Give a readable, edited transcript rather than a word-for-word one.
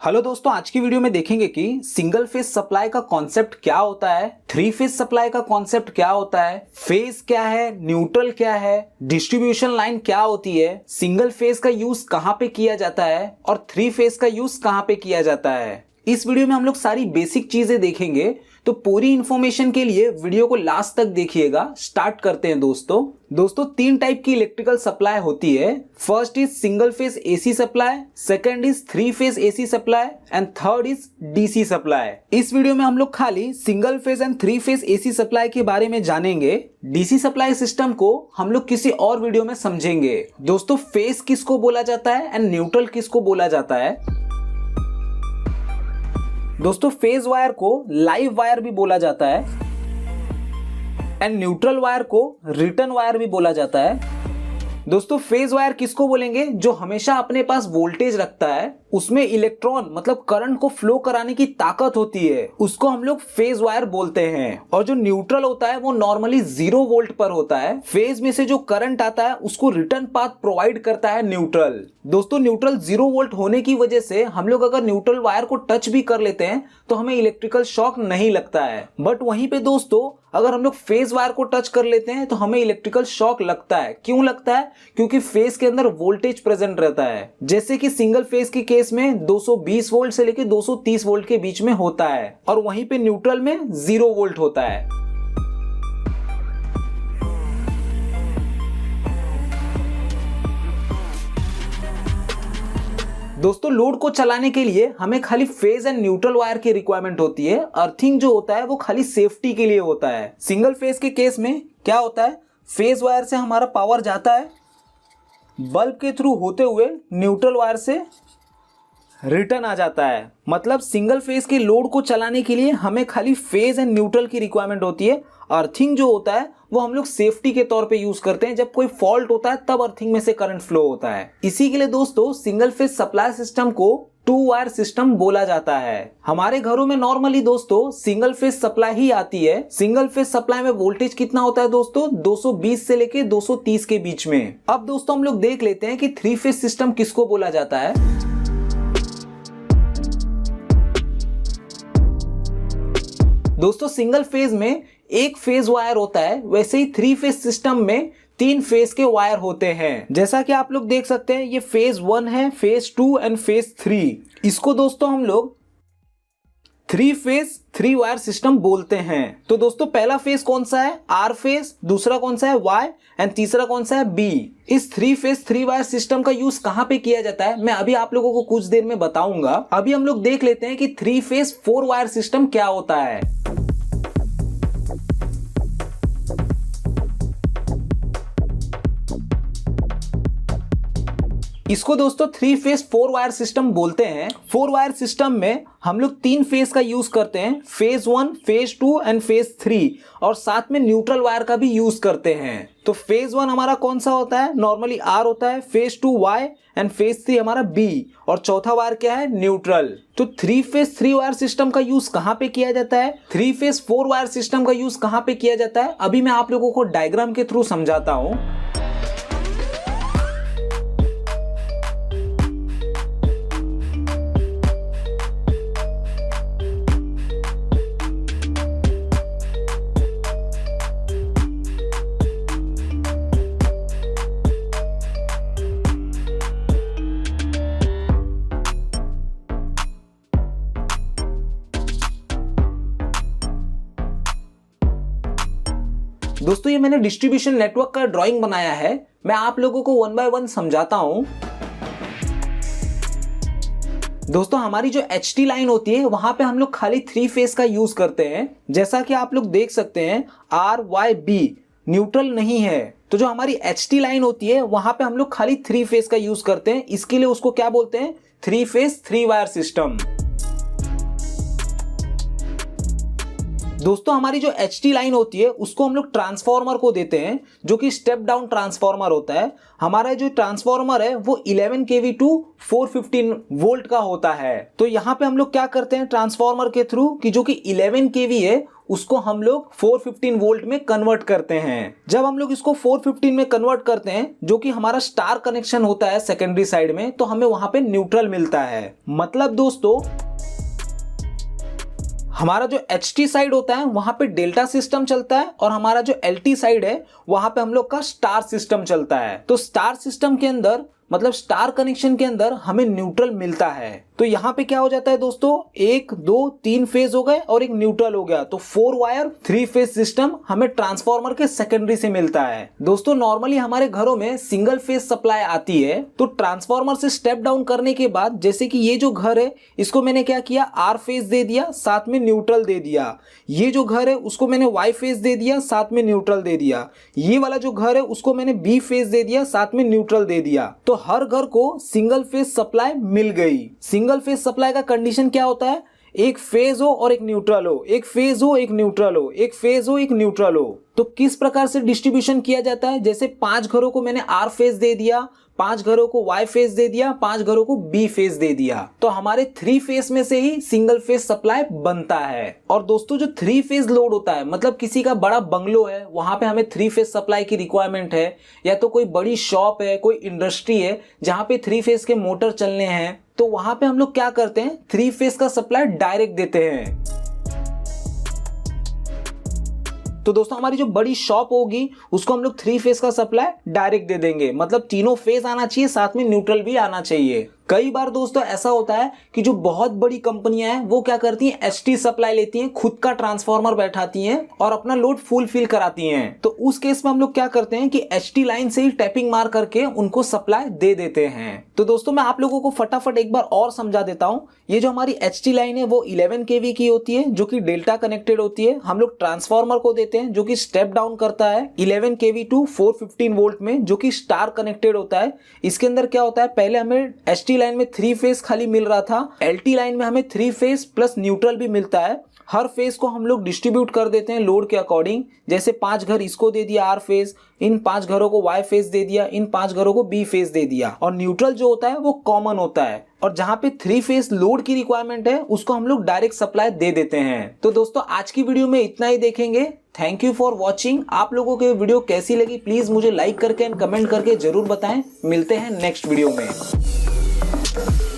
Hello दोस्तों, आज की वीडियो में देखेंगे कि सिंगल फेज सप्लाई का कॉन्सेप्ट क्या होता है, थ्री फेज सप्लाई का कॉन्सेप्ट क्या होता है, फेज क्या है, न्यूट्रल क्या है, डिस्ट्रीब्यूशन लाइन क्या होती है, सिंगल फेज का यूज कहां पे किया जाता है और थ्री फेज का यूज कहां पे किया जाता है। इस वीडियो में हम लोग सारी बेसिक चीजें देखेंगे, तो पूरी इंफॉर्मेशन के लिए वीडियो को लास्ट तक देखिएगा। स्टार्ट करते हैं दोस्तों तीन टाइप की इलेक्ट्रिकल सप्लाई होती है। First is single phase AC supply, second is three phase AC supply and third is DC supply. इस वीडियो में हम लोग खाली single phase and three phase AC supply के बारे में जानेंगे। डीसी सप्लाई सिस्टम को हम लोग किसी और वीडियो में समझेंगे। दोस्तों, फेज किसको बोला जाता है एंड न्यूट्रल किसको बोला जाता है। दोस्तों, फेज वायर को लाइव वायर भी बोला जाता है एंड न्यूट्रल वायर को रिटर्न वायर भी बोला जाता है। दोस्तों, फेज वायर किसको बोलेंगे? जो हमेशा अपने पास वोल्टेज रखता है, उसमें इलेक्ट्रॉन मतलब करंट को फ्लो कराने की ताकत होती है, उसको हम लोग फेज वायर बोलते हैं। और जो न्यूट्रल होता है वो नॉर्मली 0 वोल्ट पर होता है। फेज में से जो करंट आता है उसको रिटर्न पाथ प्रोवाइड करता है न्यूट्रल। दोस्तों, न्यूट्रल 0 वोल्ट होने की वजह से हम लोग अगर न्यूट्रल वायर को टच भी कर लेते हैं तो हमें इलेक्ट्रिकल शॉक नहीं लगता है। बट वहीं पे दोस्तों, अगर हम लोग फेज वायर को टच कर लेते हैं तो हमें इलेक्ट्रिकल शॉक लगता है। क्यों लगता है? क्योंकि फेज के अंदर वोल्टेज प्रेजेंट रहता है। जैसे कि सिंगल फेज के केस में 220 वोल्ट से लेकर 230 वोल्ट के बीच में होता है और वहीं पे न्यूट्रल में 0 वोल्ट होता है। दोस्तों, लोड को चलाने के लिए हमें खाली फेज एंड न्यूट्रल वायर की रिक्वायरमेंट होती है। अर्थिंग जो होता है वो खाली सेफ्टी के लिए होता है। सिंगल फेज के केस में क्या होता है, फेज वायर से हमारा पावर जाता है बल्ब के थ्रू होते हुए न्यूट्रल वायर से रिटर्न आ जाता है। मतलब सिंगल फेज के लोड को चलाने के लिए हमें खाली फेज एंड न्यूट्रल की रिक्वायरमेंट होती है। अर्थिंग जो होता है वो हम लोग सेफ्टी के तौर पे यूज करते हैं। जब कोई फॉल्ट होता है तब अर्थिंग में से करंट फ्लो होता है। इसी के लिए दोस्तों, सिंगल फेज सप्लाई सिस्टम को 2 वायर सिस्टम बोला जाता है। हमारे घरों में नॉर्मली दोस्तों सिंगल फेज सप्लाई ही आती है। सिंगल फेज सप्लाई में वोल्टेज कितना होता है दोस्तों? 220 से लेके 230 के बीच में। अब दोस्तों, हम लोग देख लेते हैं कि थ्री फेज सिस्टम किसको बोला जाता है। दोस्तों, सिंगल फेज में एक फेज वायर होता है, वैसे ही थ्री फेज सिस्टम में 3 फेज के वायर होते हैं। जैसा कि आप लोग देख सकते हैं, ये फेज 1 है, फेज 2 एंड फेज 3। इसको दोस्तों हम लोग 3 फेज 3 वायर सिस्टम बोलते हैं। तो दोस्तों, पहला फेज कौन सा है? R phase. दूसरा कौन सा है? वाई। एंड तीसरा कौन सा है? बी। इस 3 फेज 3 वायर सिस्टम का यूज कहां पे किया जाता है मैं अभी आप लोगों को कुछ देर में बताऊंगा। अभी हम लोग देख लेते हैं कि 3 फेज 4 वायर सिस्टम क्या होता है। इसको दोस्तों 3 फेज 4 वायर सिस्टम बोलते हैं। 4 वायर सिस्टम में हम लोग 3 फेज का यूज करते हैं, फेज 1, फेज 2 एंड फेज 3, और साथ में न्यूट्रल वायर का भी यूज करते हैं। तो फेज 1 हमारा कौन सा होता है? नॉर्मली आर होता है। फेज 2 वाई एंड फेज 3 हमारा बी, और चौथा वायर क्या है? न्यूट्रल। तो 3 फेज 3 वायर सिस्टम का यूज कहां पे किया जाता है? 3 फेज 4 वायर सिस्टम का यूज कहां पे किया जाता है? अभी मैं आप लोगों को डायग्राम के थ्रू समझाता हूं। दोस्तों, ये मैंने डिस्ट्रीब्यूशन नेटवर्क का ड्राइंग बनाया है। मैं आप लोगों को 1 बाय 1 समझाता हूं। दोस्तों, हमारी जो HT लाइन होती है वहां पे हम लोग खाली 3 फेज का यूज करते हैं। जैसा कि आप लोग देख सकते हैं, RYB न्यूट्रल नहीं है। तो जो हमारी HT लाइन होती है वहां पे हम लोग खाली 3 फेज का यूज करते हैं। इसके लिए उसको क्या बोलते हैं? 3 फेज 3 वायर सिस्टम। दोस्तों, हमारी जो HT लाइन होती है उसको हम लोग ट्रांसफार्मर को देते हैं, जो कि स्टेप डाउन ट्रांसफार्मर होता है। हमारा जो ट्रांसफार्मर है वो 11 kV टू 415 वोल्ट का होता है। तो यहाँ पे हम लोग क्या करते हैं ट्रांसफार्मर के थ्रू कि जो कि 11 kV है उसको हम लोग 415 वोल्ट में कन्वर्ट करते हैं। जब हम लोग इसको 415 में कन्वर्ट करते हैं, जो कि हमारा स्टार कनेक्शन होता है सेकेंडरी साइड में, तो हमें वहां पे न्यूट्रल मिलता है। मतलब दोस्तों हमारा जो HT साइड होता है वहां पे डेल्टा सिस्टम चलता है और हमारा जो LT साइड है वहां पे हम लोग का स्टार सिस्टम चलता है। तो स्टार सिस्टम के अंदर मतलब स्टार कनेक्शन के अंदर हमें न्यूट्रल मिलता है। तो यहाँ पे क्या हो जाता है दोस्तों, 1 2 3 फेज हो गए और एक न्यूट्रल हो गया, तो 4 वायर 3 फेज सिस्टम हमें ट्रांसफार्मर के सेकेंडरी से मिलता है। दोस्तों नॉर्मली हमारे घरों में सिंगल फेज सप्लाई आती है, तो ट्रांसफार्मर से स्टेप डाउन करने के बाद जैसे कि ये जो घर है इसको मैंने क्या किया, आर फेज दे दिया, साथ में न्यूट्रल दे दिया। ये जो घर है उसको मैंने वाई फेज दे दिया, साथ में न्यूट्रल दे दिया। ये वाला जो घर है उसको मैंने बी फेज दे दिया, साथ में न्यूट्रल दे दिया। तो हर घर को सिंगल फेज सप्लाई मिल गई। सिंगल फेज सप्लाई का कंडीशन क्या होता है, एक फेज हो और एक न्यूट्रल हो, एक फेज हो एक न्यूट्रल हो, एक फेज हो एक न्यूट्रल हो। तो किस प्रकार से डिस्ट्रीब्यूशन किया जाता है, जैसे 5 घरों को मैंने आर फेज दे दिया, 5 घरों को वाई फेज दे दिया, 5 घरों को बी फेज दे दिया, तो हमारे 3 फेज में से ही सिंगल फेज सप्लाई बनता है। और दोस्तों जो 3 फेज लोड होता है, मतलब किसी का बड़ा बंगलो है, वहां पे हमें 3 फेज सप्लाई की रिक्वायरमेंट है, या तो कोई बड़ी शॉप है, कोई इंडस्ट्री है जहां पे 3 फेज के मोटर चलने हैं, तो वहां पे हम लोग क्या करते हैं, 3 फेज का सप्लाई डायरेक्ट देते हैं। तो दोस्तों हमारी जो बड़ी शॉप होगी उसको हम लोग 3 फेज का सप्लाई डायरेक्ट दे देंगे, मतलब तीनों फेज आना चाहिए, साथ में न्यूट्रल भी आना चाहिए। कई बार दोस्तों ऐसा होता है कि जो बहुत बड़ी कंपनियां हैं वो क्या करती हैं, HT सप्लाई लेती हैं, खुद का ट्रांसफार्मर बैठाती हैं और अपना लोड फुल फिल कराती हैं। तो उस केस में हम लोग क्या करते हैं कि HT लाइन से ही टैपिंग मार करके उनको सप्लाई दे देते हैं। तो दोस्तों मैं आप लोगों को फटाफट एक बार और समझा देता हूं। ये जो हमारी HT लाइन है वो 11 kV की होती है, जो कि डेल्टा कनेक्टेड होती है। हम लोग ट्रांसफार्मर को देते हैं जो कि स्टेप डाउन करता है 11 kV टू 415 वोल्ट में, जो कि स्टार कनेक्टेड होता है। इसके अंदर क्या होता है, पहले हमें HT लाइन में 3 फेज खाली मिल रहा था, LT लाइन में हमें 3 फेज प्लस न्यूट्रल भी मिलता है। हर फेज को हम लोग डिस्ट्रीब्यूट कर देते हैं लोड के अकॉर्डिंग, जैसे 5 घर इसको दे दिया आर फेज, इन 5 घरों को वाई फेज दे दिया, इन 5 घरों को बी फेज दे दिया, और न्यूट्रल जो होता है वो कॉमन होता है। और जहां पे 3 फेज लोड की रिक्वायरमेंट है उसको हम लोग डायरेक्ट सप्लाई दे देते हैं। तो दोस्तों आज की वीडियो में इतना ही देखेंगे। Thank you for watching. आप लोगों को वीडियो कैसी लगी प्लीज मुझे लाइक करके एंड कमेंट करके जरूर बताएं। मिलते हैं नेक्स्ट वीडियो में।